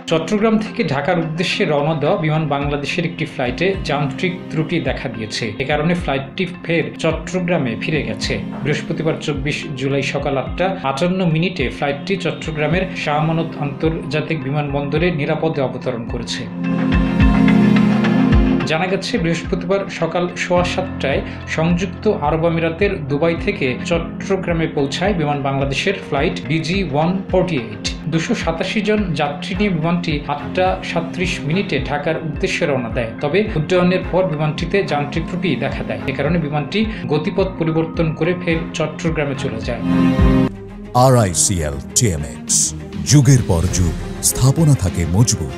চট্টগ্রাম থেকে ঢাকার উদ্দেশ্যে রওনা দেওয়া বিমান বাংলাদেশের একটি ফ্লাইটে যান্ত্রিক ত্রুটি দেখা দিয়েছে। এ কারণে ফ্লাইটটি ফের চট্টগ্রামে ফিরে গেছে। বৃহস্পতিবার 24 জুলাই সকাল 8:58 ফ্লাইটটি চট্টগ্রামের শাহ আমানত আন্তর্জাতিক বিমানবন্দরে নিরাপদে অবতরণ করেছে। জানা গেছে, বৃহস্পতিবার সকাল 7:15টায় সংযুক্ত আরব আমিরাতের দুবাই থেকে চট্টগ্রামে পৌঁছায় বিমান বাংলাদেশের ফ্লাইট BG-148। 287 জন যাত্রী নিয়ে বিমানটি 8:37 ঢাকার উদ্দেশ্যে রওনা দেয়। তবে উড্ডয়নের পর বিমানটিতে যান্ত্রিক ত্রুটি দেখা দেয়। এ কারণে বিমানটি গতিপথ পরিবর্তন করে ফের চট্টগ্রামে চলে যায়। RICL TMX, যুগের পর যুগ স্থাপনা থাকে মজবুত।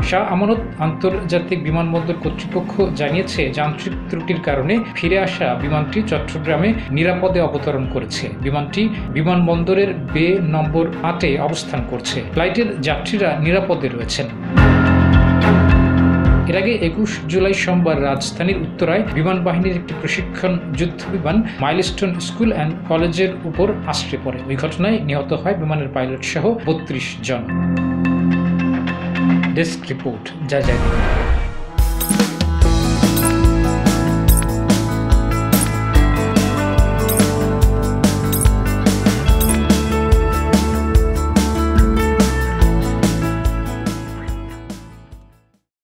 শাহ আমানত আন্তর্জাতিক বিমানবন্দর কর্তৃপক্ষ জানিয়েছে, যান্ত্রিক ত্রুটির কারণে ফিরে আসা বিমানটি চট্টগ্রামে নিরাপদে অবতরণ করেছে। বিমানটি বিমানবন্দরের বে নম্বর 8-এ অবস্থান করছে। ফ্লাইটের যাত্রীরা নিরাপদে রয়েছেন। এর আগে 21 জুলাই সোমবার রাজধানীর উত্তরায় বিমান বাহিনীর একটি প্রশিক্ষণ যুদ্ধ বিমান মাইলস্টোন স্কুল অ্যান্ড কলেজের উপর আছড়ে পড়ে। ওই ঘটনায় নিহত হয় বিমানের পাইলট সহ 32 জন। ডেস্ক রিপোর্ট, জয় জয়।